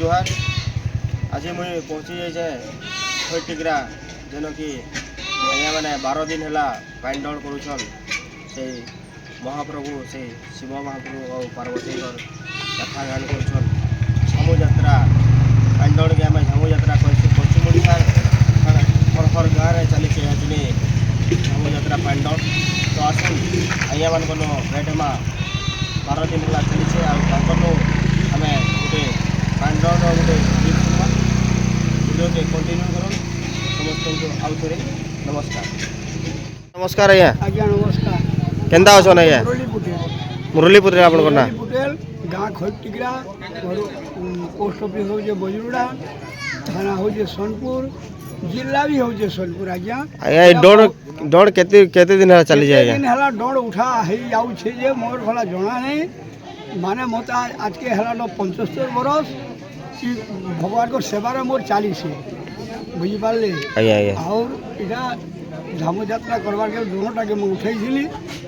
जुहार आज मुई पहुँची जाए खैटिग्रा जेन कि अँ मैंने 12 दिन है पानी डल करुन से महाप्रभु से शिव महाप्रभु और पार्वती कथा गान कर झामू जात्रा पानी डल के आम झामू जात्रा कर पश्चिम ओडिशा हर गाँव में चली झामू जात्रा पानी डल तो आसन आज्ञा मान भेट हेमा 12 दिन है चली आम गोटे पानी डल गोटे वीडियो के कंटिन्यू कर समस्त आउ थे नमस्कार नमस्कार आज्ञा आज्ञा नमस्कार केन्दा अछन आज्ञा मुरलीपुर आप मुरलीपुर गाँ खैटिग्रा पोस्ट ऑफिस हूँ बजरुड़ा थाना हूँ सोनपुर जिला भी हूँ सोनपुर आज्ञा आज्ञा डोड़ केते दिन चली जाए दिन है डोड़ उठा है मोर भला जना नहीं माने मत आज के है 75 बरस भगवान को सेवार मोर 40 बुझिपारे और इटा झामू यात्रा करवार के दोनोटा के मुझे उठे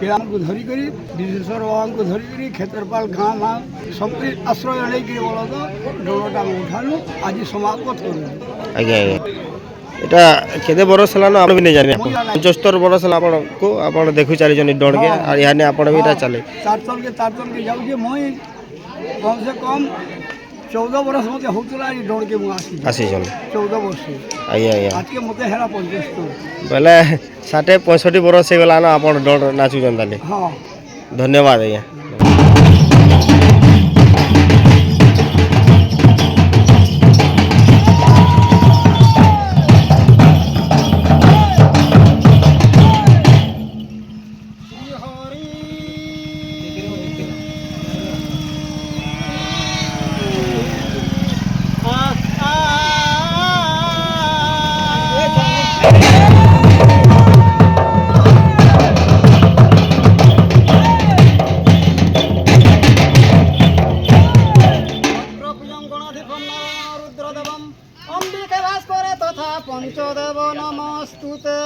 पिला को धरिक विश्वेश्वर बाबा को धरिक क्षेत्रपाल गाँव माँ सब आश्रय नहीं बोल तो दोनोटा में उठालु आज समाप्त करूँ आज्ञा এটা কেতে বরস হলানো আপনি नहीं जाने 75 বরস হলা आपको आपण देखु चली जनी डोड़ के और याने आपण भी ता चले तारतल के जाऊ जे मई कम से कम 14 बरस मते होतला डोड़ के आसी चल 14 वर्ष आज्ञा आज के मते हेला 75 बेले 60-65 बरस हे गला ना आपण डोड़ नाचु जनताले हां धन्यवाद आज्ञा पंचदेव नमस्तुते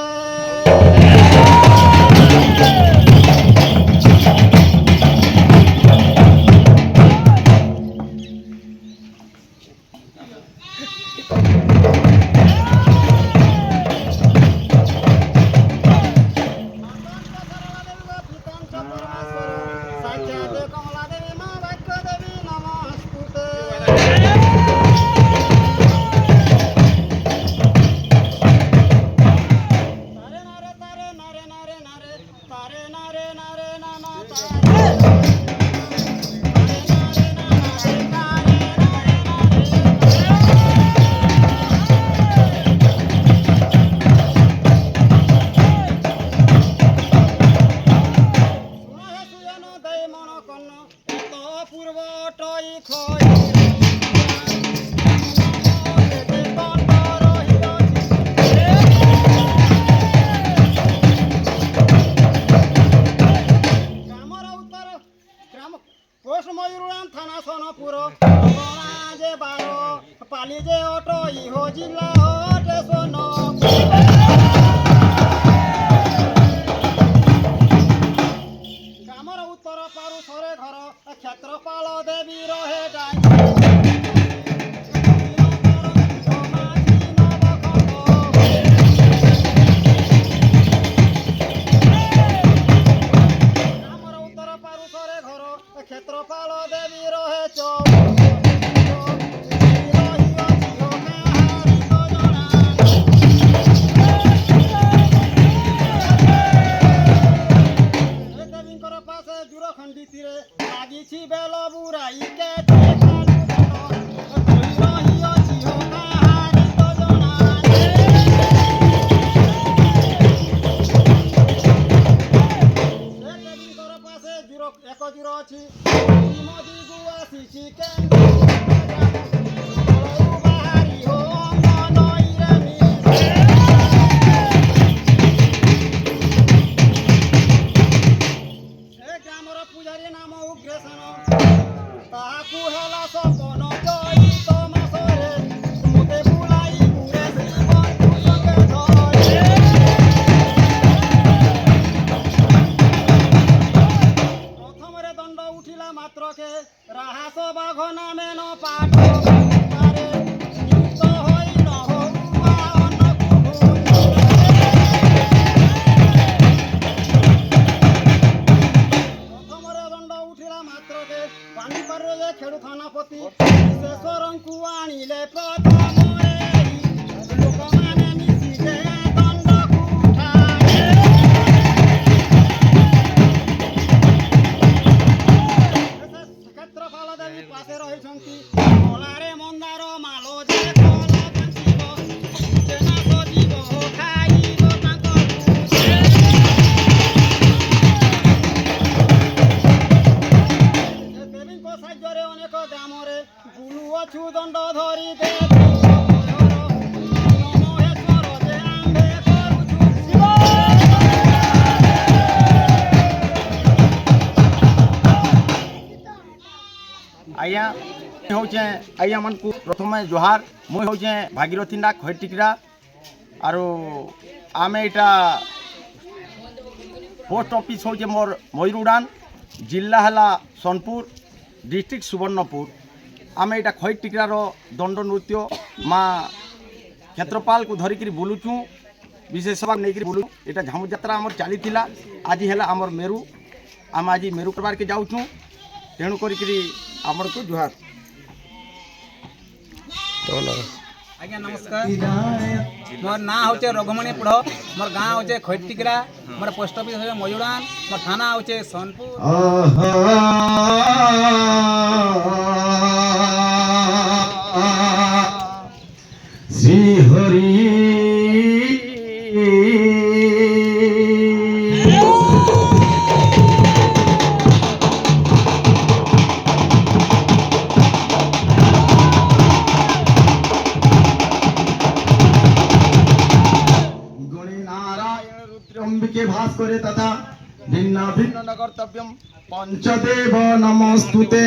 थाना सोनपुर जे 12 पाली जे ऑटो इहो जिला होटे सोनो ग्रामर उत्तर पारु थरे घर क्षेत्रपाल देवी रहे क्षेत्रपाल देवी रहे देवींकर पास जुर खंडित लगी बेल बुराई के एक जुर अच्छी मोदी गुआ चिकेन बाहरी हो ग्रामर पूजारी नाम उग्रेसन ताकू हेला सपन जई तमासरे मते बुलाई पुरे बंधु संगे धरे प्रथम रे दंड उठिला मात्र के राहास बाघ नामे न पाठ ଶେଷରଙ୍କୁ ଆଣିଲେ ପ୍ରଥମରେ ଲୋକମାନେ ମିଶିଲେ ଦଣ୍ଡକୁ ଉଠାଏ। କ୍ଷେତ୍ରପାଳ ଦେବୀ ପାଶେ ରହିଛନ୍ତି କଳାରେ ମନ୍ଦାର ମାଳ ଯେ କଲ ବାଞ୍ଚିବ ଯେ ମାସ ଯିବ ଖାଇବ ତାଙ୍କକୁ। ଦେବୀଙ୍କ ସାହାଯ୍ୟରେ ଅନେକ ଗ୍ରାମରେ ବୁଲୁଅଛୁ ଦଣ୍ଡ ଧରି ଦେବୀ ମହେଶ୍ୱର ଯେ ଆମ୍ଭେ କରୁଛୁ ଶିବ। ଆଜ୍ଞା ହଉଛେ ଆଜ୍ଞା ମାନଙ୍କୁ ପ୍ରଥମେ ଜୁହାର। ମୁଇଁ ହଉଛେ ଭାଗୀରଥୀ ନାଗ ଖଇଟିକିରା। ଆରୁ ଆମେ ଏଇଟା ପୋଷ୍ଟ ଅଫିସ୍ ହଉଛେ ମୋର୍ ମୟୂରଉଡ଼ାନ, ଜିଲ୍ଲା ହେଲା ସୋନପୁର, ଡିଷ୍ଟ୍ରିକ୍ଟ ସୁବର୍ଣ୍ଣପୁର। ଆମେ ଏଇଟା ଖଇଟିକିରାର ଦଣ୍ଡ ନୃତ୍ୟ ମା କ୍ଷେତ୍ରପାଳକୁ ଧରିକିରି ବୁଲୁଛୁଁ, ବିଶେଷ ସଭା ନେଇକିରି ବୁଲୁ। ଏଇଟା ଝାମୁ ଯାତ୍ରା ଆମର ଚାଲିଥିଲା, ଆଜି ହେଲା ଆମର ମେରୁ। ଆମେ ଆଜି ମେରୁ କରବାର୍କେ ଯାଉଛୁଁ, ତେଣୁ କରିକିରି ଆମକୁ ଜୁହାର। ଆଜ୍ଞା ନମସ୍କାର, ମୋର୍ ନାଁ ହଉଛେ ରଘୁମଣି ପୁଢ଼, ମୋର୍ ଗାଁ ହଉଛେ ଖଇଟିକିରା, ମୋର୍ ପୋଷ୍ଟ ଅଫିସ୍ ହଉଛେ ମୟୁରାନ, ମୋର୍ ଥାନା ହଉଛେ ସୋନପୁର। ଶ୍ରୀ ହରି অম্বিকে ভাস করে তথা ভিন্ন ভিন্ন নগর্তব্যম পঞ্চদেব নমস্তুতে।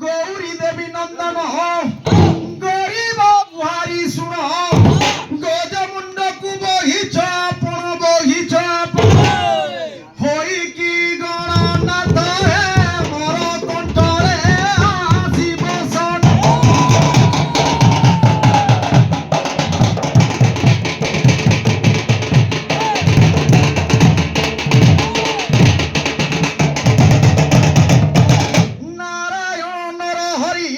গৌরী দেবী নন্দন হো গরিব বুহারি শুণ গজমুন্ডকু বহিছ পণ বহিছ হইকি গণনাথ হে মর কণ্ঠরে আসিব সন। নারায়ণর হরি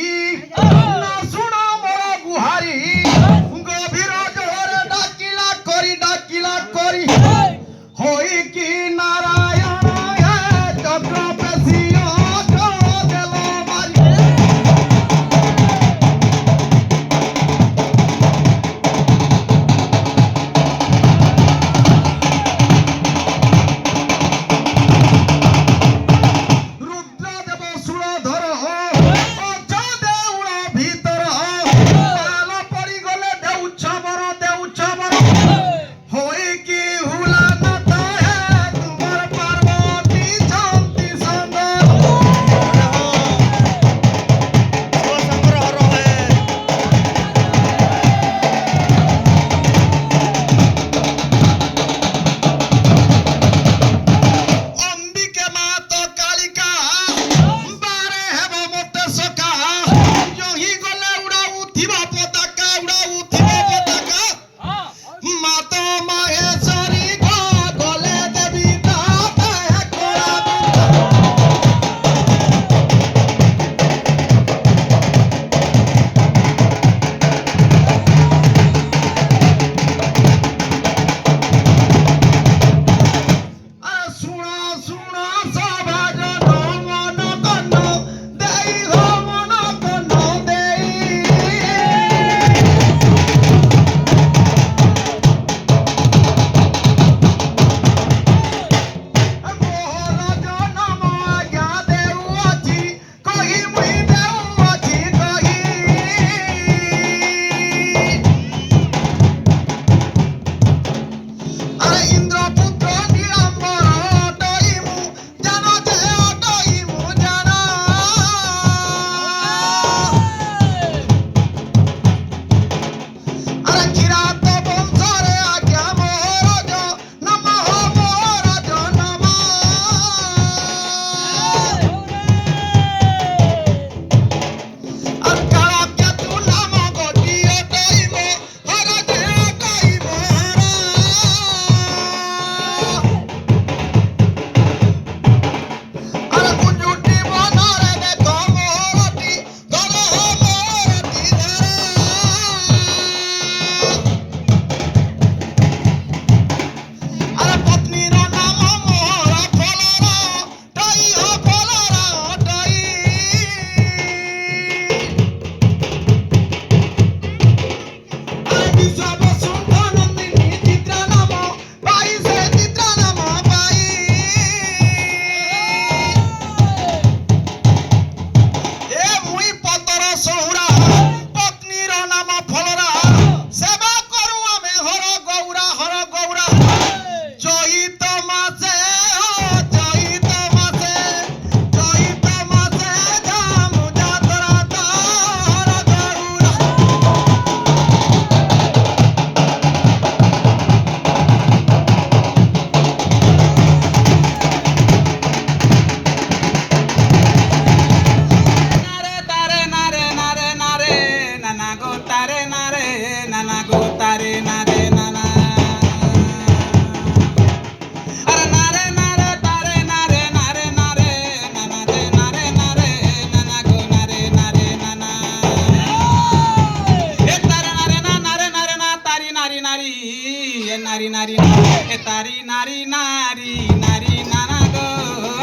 নারী নারী নারী নারী নানা গো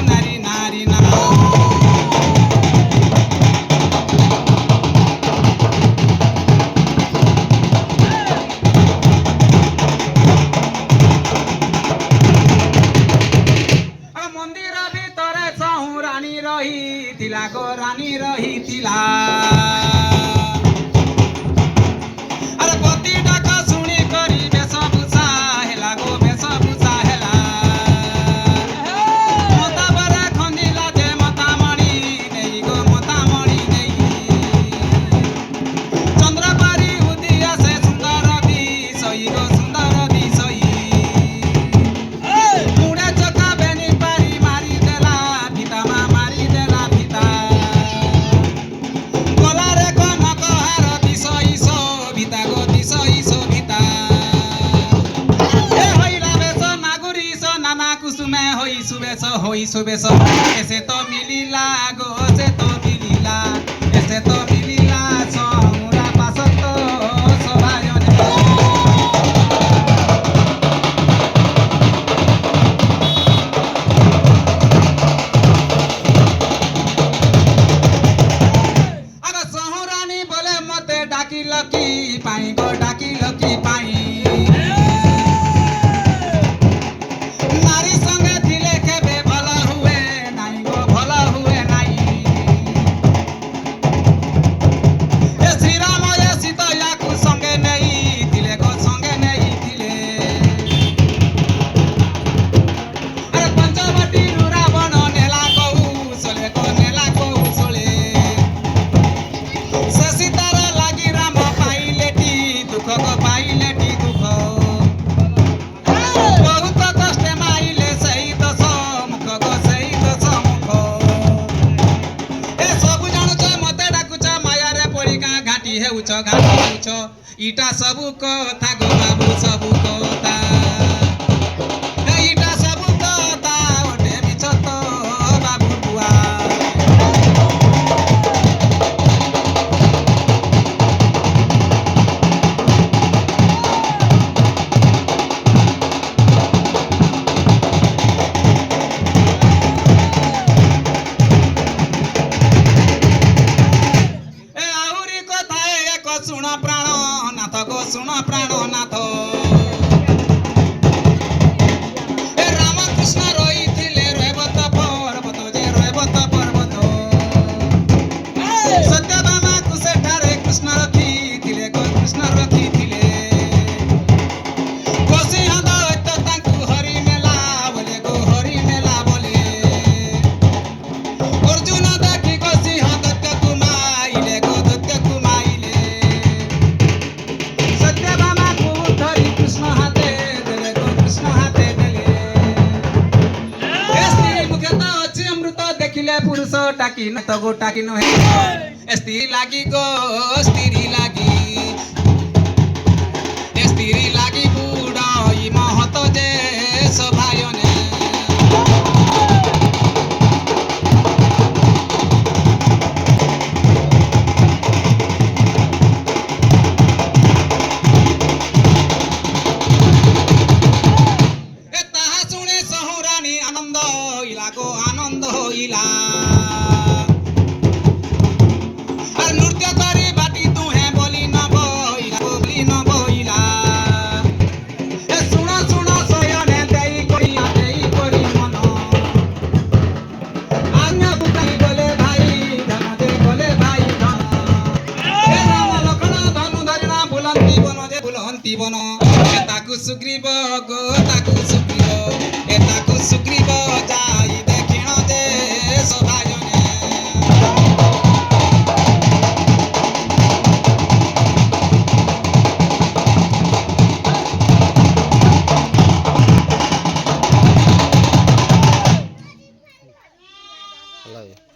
নারী নারী নানা মন্দির ভিতরে সহু রানী রহিଥିଲା গো রানী রহিଥିଲା আরে পতি ডাক শুনি করি বেশভূষা হেলা গো বেশভূষা হেলা মতা বরে খন্দিলা যে মতামণি নেই গো মতামণি নেই চন্দ্র পারি উদি আসে সুন্দর দিশই গো সুন্দর দিশই মুড়ে চকা বেনি পারি মারি দেলা ভিতা মা মারি দেলা ভিতা গলারে কনক হার দিশই সো ভিতা গো দিশই সো ভিতা এ হইলা বেশ নাগুরি সো নানা কুসুমে হই সুবেশ এসে তো মিলিলা গো সে তো মিলিলা এসে তো মিলিলা সৌরা পাশত সবায়নে আগ সহরানী বলে মতে ডাকিল কি পাই গো ডাকিল কি পাই নারী সঙ্গে দিলে কেবে ভাল হুয়ে নাই গো ভাল হুয়ে নাই এ শ্রীরাম এ সীতা ইয়াকু সঙ্গে নেই দিলে গো সঙ্গে নেই দিলে আরে পঞ্চবটীরু রাবণ নেলা কৌশলে গো নেলা কৌশলে সে সীতার লাগি রাম পাইলেটি দুঃখ গো পাইলেটি দুঃখ বহুত কষ্টে মাইলে সেই দশ মুখ গো সেই দশ মুখ এ সবু জাণুছ মতে ডাকুছ মায়ারে পড়ি গাঁ ঘাটি হেউছ ইটা সবু কথা গো বাবু সবু কথা ইটা সবু কথা ওটে মিছ তো বাবু বুয়া এ আহুরি কথায় এক শুণ প্রাণনাথ গো শুণ প্রাণনাথ এ রামকৃষ্ণ রইଥିଲେ রৈবত পর্বত যে রৈবত পর্বত সত্যভামাକୁ ସେଠାରେ କୃଷ୍ଣ ରଖିଥିଲେ ଗো କୃଷ୍ଣ ରଖିଥିଲେ ଗୋସିଂହ ଦୈତ୍ୟ ତାଙ୍କୁ ହରି ନେଲା ବୋଲେ ଗೋ ହରି ନେଲା ବୋଲେ অর্জুন দেখি গোসিংহ দৈত্যକୁ মাইলে গো দৈত্যକୁ মাইলে সত্যভামাକୁ ধরি কৃষ্ণ হাতে দেলে গো কৃষ্ণ হাতে দেলে এ স্ত্রী মুখে তো ଅଛି অমৃত দেখিলে পুরুষ টাকি ন তো গো টাকি নহে এ স্ত্রী লাগি গো স্ত্রী লাগি এ স্ত্রী লাগি বুড়াই মহত যে সভায়নে এ তাহা শুনে সহরানী আনন্দ হইলা গো আনন্দ হইলা আর নৃত্য করি বাটি তুহে বলি ন বইলা বলি ন বইলা এ শুণ শুণ শয়নে দেই করি মন আজ্ঞা বুকাই গলে ভাই ধন দে গলে ভাই ধন এ রাম লক্ষণ ধনু ধরিনা বুলন্তি বন এ তাকু সুগ্রীব গো তাকু সুগ্রীব এ তাকু সুগ্রীব যাই দেখিণ যে সভায়নে ହେଲା